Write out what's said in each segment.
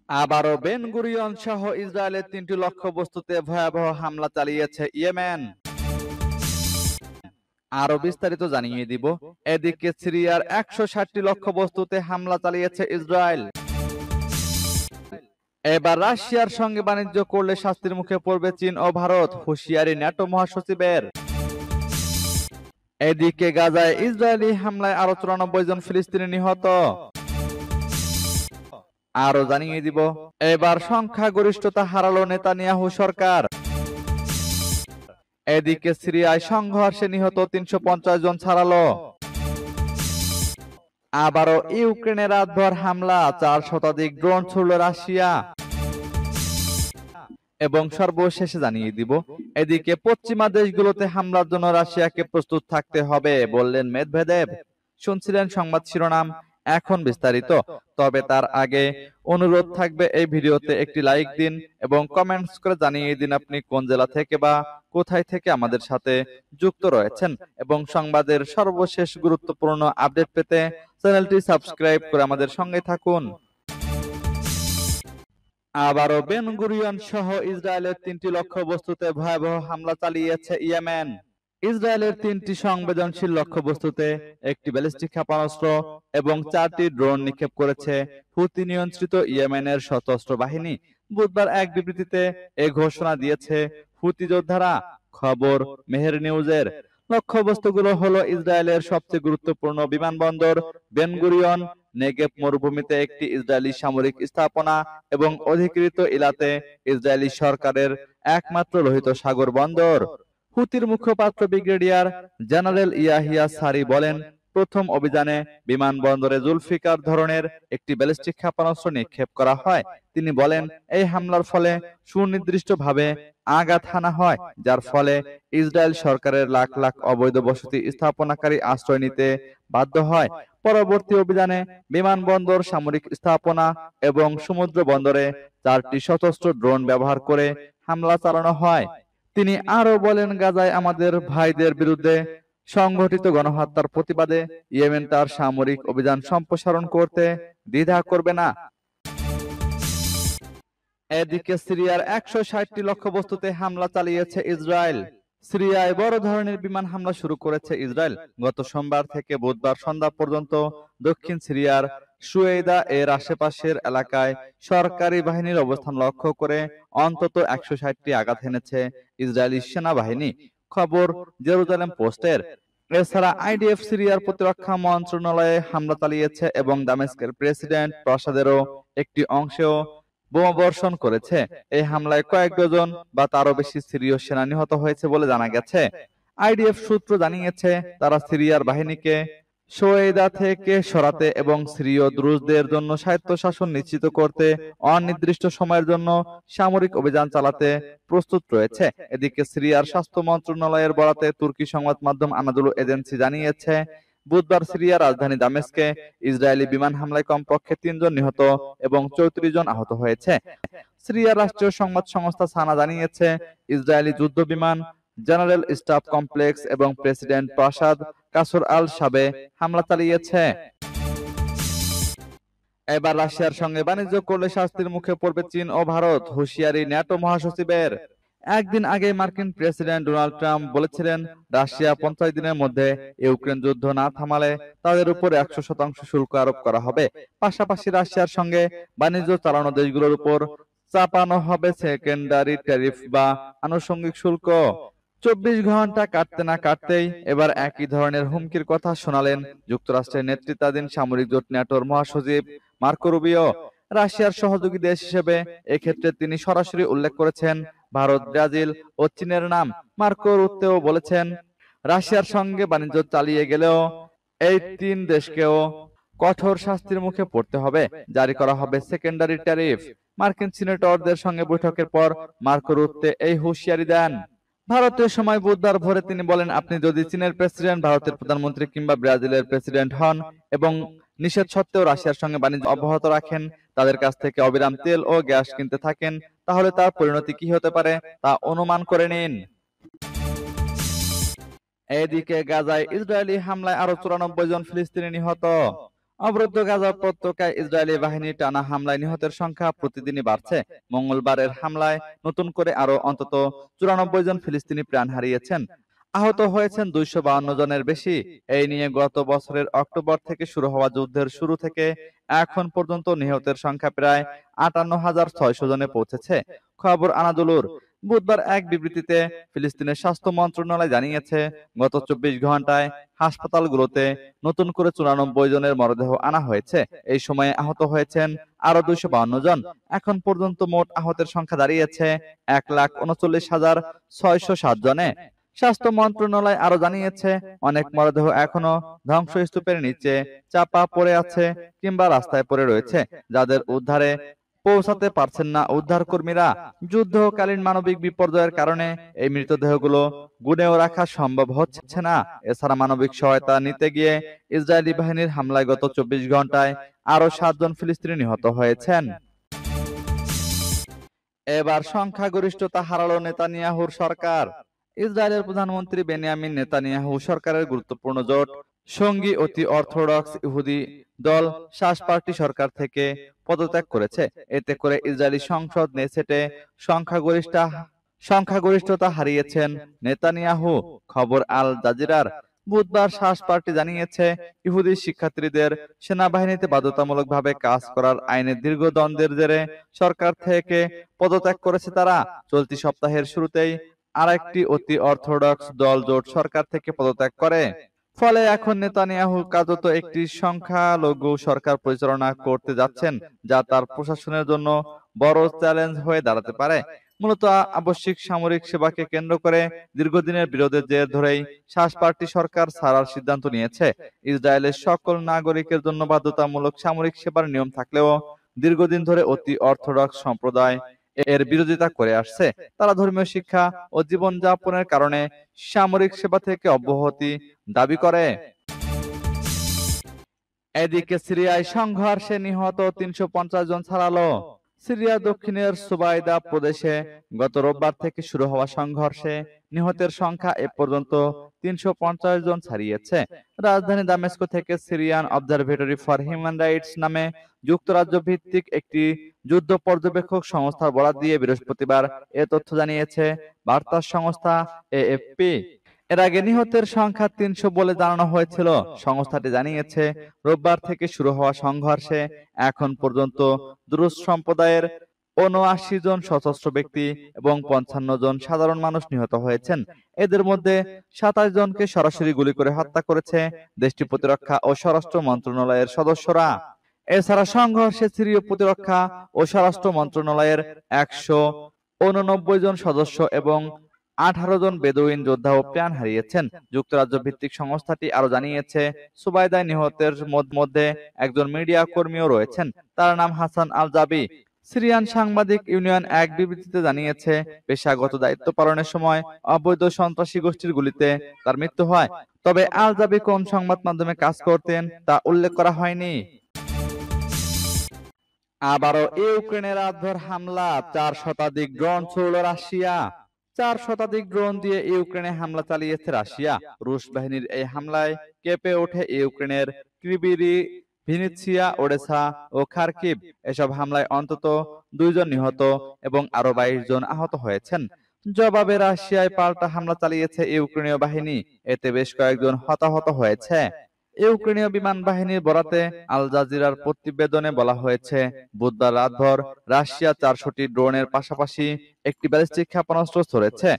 আবারও Ben Gurion সহ ইসরায়েলের ৩টি লক্ষ্যবস্তুতে ভয়াবহ হামলা চালিয়েছে ইয়েমেন। আরো বিস্তারিত জানিয়ে দিব। এদিকে সিরিয়ার ১৬০টি লক্ষ্যবস্তুতে হামলা চালিয়েছে ইসরায়েল। এবার রাশিয়ার সঙ্গে বাণিজ্য করলে শাস্তির মুখে পড়বে চীন ও ভারত, হুঁশিয়ারি ন্যাটো মহাসচিবের। এদিকে গাজায় ইসরায়েলি হামলায় আরো ৯৪ জন ফিলিস্তিনি নিহত। আরো জানিয়ে দিব, এবার সংখ্যাগরিষ্ঠতা হারালো নেতানিয়াহু সরকার। এদিকে সিরিয়ায় সংঘর্ষে নিহত ৩৫০ জন ছাড়ালো। আবারও ইউক্রেনে রাতভর হামলা, ৪ শতাধিক ড্রোন ছুড়ল রাশিয়া। এবং সর্বশেষে জানিয়ে দিব, এদিকে পশ্চিমা দেশগুলোতে হামলার জন্য রাশিয়াকে প্রস্তুত থাকতে হবে বললেন মেদভেদেভ। শুনছিলেন সংবাদ শিরোনাম, এখন বিস্তারিত। তবে তার আগে অনুরোধ থাকবে এই ভিডিওতে একটি লাইক দিন এবং কমেন্টস করে জানিয়ে দিন আপনি কোন জেলা থেকে বা কোথায় থেকে আমাদের সাথে যুক্ত রয়েছেন, এবং সংবাদের সর্বশেষ গুরুত্বপূর্ণ আপডেট পেতে চ্যানেলটি সাবস্ক্রাইব করে আমাদের সঙ্গে থাকুন। আবারও বেন গুরিয়ন সহ ইসরায়েলের ৩টি লক্ষ্যবস্তুতে ভয়াবহ হামলা চালিয়েছে ইয়েমেন। ইসরায়েলের ৩টি সংবেদনশীল লক্ষ্যবস্তুতে একটি ব্যালিস্টিক ক্ষেপণাস্ত্র এবং ৪টি ড্রোন নিক্ষেপ করেছে হুতি নিয়ন্ত্রিত ইয়েমেনের সশস্ত্র বাহিনী। বুধবার এক বিবৃতিতে এ ঘোষণা দিয়েছে হুতি যোদ্ধারা। খবর মেহের নিউজের। লক্ষ্যবস্তুগুলো হলো ইসরায়েলের সবচেয়ে গুরুত্বপূর্ণ বিমানবন্দর বেন গুরিয়ন, নেগেভ মরুভূমিতে একটি ইসরায়েলি সামরিক স্থাপনা এবং অধিকৃত ইলাতে ইসরায়েলি সরকারের একমাত্র লোহিত সাগর বন্দর। হুতির মুখপাত্র ব্রিগেডিয়ার জেনারেল ইয়াহিয়া সারি বলেন, প্রথম অভিযানে বিমানবন্দরে জুলফিকার ধরনের একটি ব্যালিস্টিক ক্ষেপণাস্ত্র নিক্ষেপ করা হয়। তিনি বলেন, এই হামলার ফলে সুনির্দিষ্টভাবে আঘাত হানা হয়, যার ফলে ইসরায়েল সরকারের লাখ লাখ অবৈধ বসতি স্থাপনাকারী আশ্রয় নিতে বাধ্য হয়। পরবর্তী অভিযানে বিমানবন্দর, সামরিক স্থাপনা এবং সমুদ্র বন্দরে ৪টি সশস্ত্র ড্রোন ব্যবহার করে হামলা চালানো হয়। তিনি আরো বলেন, গাজায় আমাদের ভাইদের বিরুদ্ধে সংঘটিত গণহত্যার প্রতিবাদে ইয়েমেন তার সামরিক অভিযান সম্প্রসারণ করতে দ্বিধা করবে না। এদিকে সিরিয়ার ১৬০টি লক্ষ্যবস্তুতে হামলা চালিয়েছে ইসরায়েল। সিরিয়ায় বড় ধরনের বিমান হামলা শুরু করেছে ইসরায়েল। গত সোমবার থেকে বুধবার সন্ধ্যা পর্যন্ত দক্ষিণ সিরিয়ার সুয়েদা এর আশেপাশের এলাকায় সরকারি বাহিনীর অবস্থান লক্ষ্য করে অন্তত ১৬০টি আঘাত হেনেছে ইসরায়েলি সেনাবাহিনী। খবর জেরুজালেম পোস্টের। এছাড়া আইডিএফ সিরিয়ার প্রতিরক্ষা মন্ত্রণালয়ে হামলা চালিয়েছে এবং দামেস্কের প্রেসিডেন্ট প্রাসাদেরও একটি অংশেও বোমাবর্ষণ করেছে। এই হামলায় কয়েক ডজন বা তারও বেশি সিরীয় সেনা নিহত হয়েছে বলে জানা গেছে। আইডিএফ সূত্র জানিয়েছে, তারা সিরিয়ার বাহিনীকে সোয়েদা থেকে সরাতে এবং সিরীয় দ্রুজদের জন্য স্বায়ত্তশাসন নিশ্চিত করতে অনির্দিষ্ট সময়ের জন্য সামরিক অভিযান চালাতে প্রস্তুত রয়েছে। এদিকে সিরিয়ার স্বাস্থ্য মন্ত্রণালয়ের বরাতে তুর্কি সংবাদ মাধ্যম আনাদুলু এজেন্সি জানিয়েছে, বুধবার সিরিয়ার রাজধানী দামেস্কে ইসরায়েলি বিমান হামলায় কমপক্ষে ৩ জন নিহত এবং ৩৪ জন আহত হয়েছে। সিরিয়ার রাষ্ট্রীয় সংবাদ সংস্থা সানা জানিয়েছে, ইসরায়েলি যুদ্ধ বিমান জেনারেল স্টাফ কমপ্লেক্স এবং প্রেসিডেন্ট প্রাসাদ কাসর আল শাবে হামলা চালিয়েছে। এবার রাশিয়ার সঙ্গে বাণিজ্য করলে শাস্তির মুখে পড়বে চীন ও ভারত, হুঁশিয়ারি ন্যাটো মহাসচিবের। একদিন আগে মার্কিন প্রেসিডেন্ট ডোনাল্ড ট্রাম্প বলেছিলেন, রাশিয়া ৫০ দিনের মধ্যে ইউক্রেন যুদ্ধ না থামালে তাদের উপর ১০০% শুল্ক আরোপ করা হবে। পাশাপাশি রাশিয়ার সঙ্গে বাণিজ্য চালানো দেশগুলোর উপর চাপানো হবে সেকেন্ডারি ট্যারিফ বা আনুষঙ্গিক শুল্ক। ২৪ ঘন্টা কাটতে না কাটতেই এবার একই ধরনের হুমকির কথা শোনালেন যুক্তরাষ্ট্রের নেতৃত্বাধীন সামরিক জোট ন্যাটোর মহাসচিব মার্কো রুবিও। রাশিয়ার সহযোগী দেশ হিসেবে এক্ষেত্রে তিনি সরাসরি উল্লেখ করেছেন ভারত, ব্রাজিল ও চীনের নাম। মার্কো রুত্তেও বলেছেন, রাশিয়ার সঙ্গে বাণিজ্য চালিয়ে গেলেও এই ৩ দেশকেও কঠোর শাস্তির মুখে পড়তে হবে, জারি করা হবে সেকেন্ডারি ট্যারিফ। মার্কিন সিনেটরদের সঙ্গে বৈঠকের পর মার্কো রুত্তে এই হুঁশিয়ারি দেন। ভারতীয় সময় বুধবার ভোরে তিনি বলেন, আপনি যদি চীনের প্রেসিডেন্ট, ভারতের প্রধানমন্ত্রী কিংবা ব্রাজিলের প্রেসিডেন্ট হন এবং নিষেধ সত্ত্বেও রাশিয়ার সঙ্গে বাণিজ্য অব্যাহত রাখেন, তাদের কাছ থেকে অবিরাম তেল ও গ্যাস কিনতে থাকেন, তাহলে তার পরিণতি কি হতে পারে তা অনুমান করে নিন। এদিকে গাজায় ইসরায়েলি হামলায় আরো ৯৪ জন ফিলিস্তিনি নিহত। অবরুদ্ধ গাজা উপত্যকায় ইসরায়েলি বাহিনীর টানা হামলায় নিহতের সংখ্যা প্রতিদিনই বাড়ছে। মঙ্গলবারের হামলায় নতুন করে আরো অন্তত 94 জন ফিলিস্তিনি প্রাণ হারিয়েছেন। আহত হয়েছেন 252 জনের বেশি। এই নিয়ে গত বছরের অক্টোবর থেকে শুরু হওয়া যুদ্ধের শুরু থেকে এখন পর্যন্ত নিহতের সংখ্যা প্রায় 58,600 জনে পৌঁছেছে। খবর আনাদুলুর। বুধবার এক বিবৃতিতে ফিলিস্তিনের স্বাস্থ্য মন্ত্রণালয় জানিয়েছে, গত 24 ঘন্টায় হাসপাতালগুলোতে নতুন করে 94 জনের মরদেহ আনা হয়েছে। এই সময়ে আহত হয়েছেন আরো 252 জন। এখন পর্যন্ত মোট আহতের সংখ্যা দাঁড়িয়েছে 1,39,607 জনে। স্বাস্থ্য মন্ত্রণালয় আরো জানিয়েছে, অনেক মরদেহ এখনো ধ্বংসস্তূপের নিচে চাপা পড়ে আছে কিংবা রাস্তায় পড়ে রয়েছে, যাদের উদ্ধারে পৌঁছাতে পারছেন না উদ্ধারকর্মীরা। যুদ্ধকালীন মানবিক বিপর্যয়ের কারণে এই মৃতদেহগুলো গুনেও রাখা সম্ভব হচ্ছে না। এছাড়া মানবিক সহায়তা নিতে গিয়ে ইসরায়েলি বাহিনীর হামলায় গত 24 ঘন্টায় আরো 7 জন ফিলিস্তিনি নিহত হয়েছেন। এবার সংখ্যাগরিষ্ঠতা হারালো নেতানিয়াহুর সরকার। ইসরায়েলের প্রধানমন্ত্রী বেনিয়ামিন নেতানিয়াহু সরকারের গুরুত্বপূর্ণ জোট সঙ্গী অতি অর্থোডক্স ইহুদি দল শাস পার্টি সরকার থেকে পদত্যাগ করেছে। এতে করে ইসরায়েলি সংসদ নেসেটে সংখ্যাগরিষ্ঠতা হারিয়েছেন নেতানিয়াহু। খবর আল জাজিরার। বুধবার শাস পার্টি জানিয়েছে, ইহুদি শিক্ষার্থীদের সেনাবাহিনীতে বাধ্যতামূলকভাবে কাজ করার আইনের দীর্ঘ দ্বন্দ্বের জেরে সরকার থেকে পদত্যাগ করেছে তারা। চলতি সপ্তাহের শুরুতেই আরেকটি অতি অর্থোডক্স দল জোট সরকার থেকে পদত্যাগ করে। ফলে এখন নেতানিয়াহু কার্যত একটি সংখ্যালঘু সরকার পরিচালনা করতে যাচ্ছেন, যা তার প্রশাসনের জন্য বড় চ্যালেঞ্জ হয়ে দাঁড়াতে পারে। মূলত আবশ্যিক সামরিক সেবাকে কেন্দ্র করে দীর্ঘদিনের বিরোধের জের ধরেই শাস পার্টি সরকার ছাড়ার সিদ্ধান্ত নিয়েছে। ইসরায়েলের সকল নাগরিকের জন্য বাধ্যতামূলক সামরিক সেবার নিয়ম থাকলেও দীর্ঘদিন ধরে অতি অর্থোডক্স সম্প্রদায় এর বিরোধিতা করে আসছে। তারা ধর্মীয় শিক্ষা ও জীবনযাপনের কারণে সামরিক সেবা থেকে অব্যাহতি দাবি করে। এদিকে সিরিয়ায় সংঘর্ষে নিহত 350 জন ছাড়ালো। সিরিয়া দক্ষিণের সুবাইদা প্রদেশে গত রোববার থেকে শুরু হওয়া সংঘর্ষে নিহতের সংখ্যা এ পর্যন্ত 350 জন ছাড়িয়েছে। রাজধানী দামেস্ক থেকে Syrian observatory for human rights নামে যুক্তরাজ্য ভিত্তিক একটি যুদ্ধ পর্যবেক্ষক সংস্থার বরাত দিয়ে বৃহস্পতিবার এ তথ্য জানিয়েছে বার্তা সংস্থা এএফপি। এর আগে নিহতের সংখ্যা 300 বলে জানানো হয়েছিল। সংস্থাটি জানিয়েছে, রোববার থেকে শুরু হওয়া সংঘর্ষে এখন পর্যন্ত দ্রুজ সম্প্রদায়ের 79 জন সশস্ত্র ব্যক্তি এবং 55 জন সাধারণ মানুষ নিহত হয়েছেন। এদের মধ্যে 27 জনকে সরাসরি গুলি করে হত্যা করেছে দেশটির প্রতিরক্ষা ও স্বরাষ্ট্র মন্ত্রণালয়ের সদস্যরা। এছাড়া সংঘর্ষে সিরীয় প্রতিরক্ষা ও স্বরাষ্ট্র মন্ত্রণালয়ের 189 জন সদস্য এবং 18 জন বেদুইন যোদ্ধাও প্রাণ হারিয়েছেন। যুক্তরাজ্য ভিত্তিক সংস্থাটি আরো জানিয়েছে, সুবাইদায় নিহতের মধ্যে একজন মিডিয়া কর্মীও রয়েছেন। তার নাম হাসান আল জাবি। সিরিয়ান সাংবাদিক ইউনিয়ন এক বিবৃতিতে জানিয়েছে, পেশাগত দায়িত্ব পালনের সময় অবৈধ সন্ত্রাসী গোষ্ঠীর গুলিতে তার মৃত্যু হয়। তবে আল জাবি কোন সংবাদ মাধ্যমে কাজ করতেন তা উল্লেখ করা হয়নি। আবারও ইউক্রেনের রাতভর হামলা, 4 শতাধিক ড্রোন ছুড়ল রাশিয়া। 4 শতাধিক ড্রোন দিয়ে ইউক্রেনে হামলা চালিয়েছে রাশিয়া। রুশ বাহিনীর এই হামলায় কেঁপে ওঠে ইউক্রেনের ক্রিবিরি, ভিনিৎসিয়া, ওডেসা ও খার্কিভ। এসব হামলায় অন্তত 2 জন নিহত এবং আরো 22 জন আহত হয়েছেন। জবাবে রাশিয়ায় পাল্টা হামলা চালিয়েছে ইউক্রেনীয় বাহিনী। এতে বেশ কয়েকজন হতাহত হয়েছে। ইউক্রেনীয় বিমান বাহিনীর বরাতে আল জাজিরার প্রতিবেদনে বলা হয়েছে, বুধবার রাতভর রাশিয়া 400টি ড্রোনের পাশাপাশি একটি ব্যালিস্টিক ক্ষেপণাস্ত্র ছড়েছে।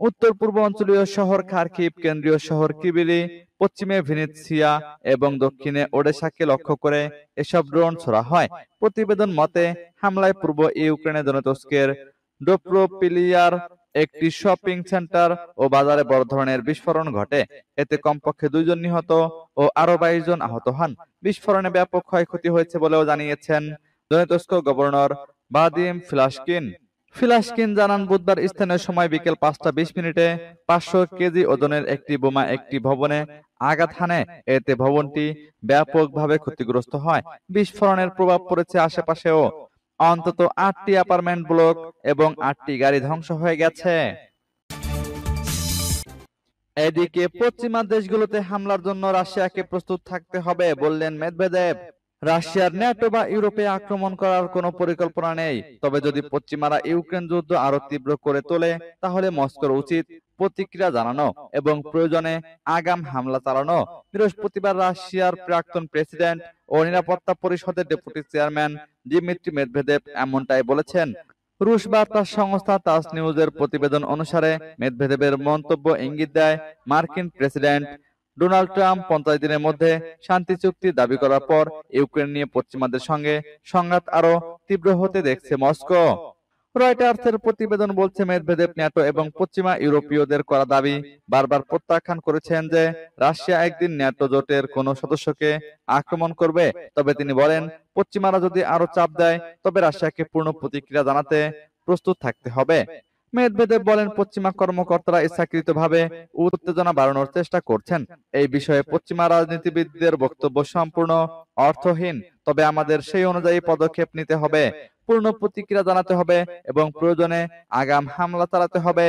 উত্তর পূর্ব অঞ্চলীয় শহর খার্কিভ, কেন্দ্রীয় শহর কিবিলি, পশ্চিমে ভিনিৎসিয়া এবং দক্ষিণে ওডেসাকে লক্ষ্য করে এসব ড্রোন ছোড়া হয়। প্রতিবেদন মতে, হামলায় পূর্ব ইউক্রেনে দনেতস্কের ডোপ্রোপিলিয়ার একটি শপিং সেন্টার ও বাজারে বড় ধরনের বিস্ফোরণ ঘটে। এতে কমপক্ষে 2 জন নিহত ও আরো 22 জন আহত হন। বিস্ফোরণে ব্যাপক ক্ষয়ক্ষতি হয়েছে বলেও জানিয়েছেন দনেতস্ক গভর্নর ভাদিম ফিলাশকিন জানান, বুধবার স্থানীয় সময় বিকেল 5টা 20 মিনিটে 500 কেজি ওজনের একটি বোমা একটি ভবনে আঘাত হানে। এতে ভবনটি ব্যাপকভাবে ক্ষতিগ্রস্ত হয়। বিস্ফোরণের প্রভাব পড়েছে আশেপাশেও। অন্তত 8টি অ্যাপার্টমেন্ট ব্লক এবং 8টি গাড়ি ধ্বংস হয়ে গেছে। এদিকে পশ্চিমা দেশগুলোতে হামলার জন্য রাশিয়াকে প্রস্তুত থাকতে হবে বললেন মেদভেদেব। রাশিয়ার ন্যাটো বা ইউরোপে আক্রমণ করার কোনো পরিকল্পনা নেই, তবে যদি পশ্চিমারা ইউক্রেন যুদ্ধ আরো তীব্র করে তোলে তাহলে মস্কোর উচিত প্রতিক্রিয়া জানানো এবং প্রয়োজনে আগাম হামলা চালানো। বৃহস্পতিবার রাশিয়ার প্রাক্তন প্রেসিডেন্ট ও নিরাপত্তা পরিষদের ডেপুটি চেয়ারম্যান দিমিত্রি মেদভেদেব এমনটাই বলেছেন। রুশ বার্তা সংস্থা তাস নিউজের প্রতিবেদন অনুসারে মেদভেদেবের মন্তব্য ইঙ্গিত দেয় মার্কিন প্রেসিডেন্ট ডোনাল্ড ট্রাম্প 50 দিনের মধ্যে শান্তি চুক্তি দাবি করার পর ইউক্রেন নিয়ে পশ্চিমাদের সঙ্গে সংঘাত আরো তীব্র হতে দেখছে মস্কো। রয়টার্সের প্রতিবেদন বলছে মেদভেদেব ন্যাটো এবং পশ্চিমা ইউরোপীয়দের করা দাবি বারবার প্রত্যাখ্যান করেছেন যে রাশিয়া একদিন ন্যাটো জোটের কোনো সদস্যকে আক্রমণ করবে। তবে তিনি বলেন, পশ্চিমারা যদি আরো চাপ দেয় তবে রাশিয়াকে পূর্ণ প্রতিক্রিয়া জানাতে প্রস্তুত থাকতে হবে। মেদভেদেব বলেন, পশ্চিমা কর্মকর্তারা ইচ্ছাকৃতভাবে উত্তেজনা বাড়ানোর চেষ্টা করছেন। এই বিষয়ে পশ্চিমা রাজনীতিবিদদের বক্তব্য সম্পূর্ণ অর্থহীন, তবে আমাদের সেই অনুযায়ী পদক্ষেপ নিতে হবে, পূর্ণ প্রতিক্রিয়া জানাতে হবে এবং প্রয়োজনে আগাম হামলা চালাতে হবে।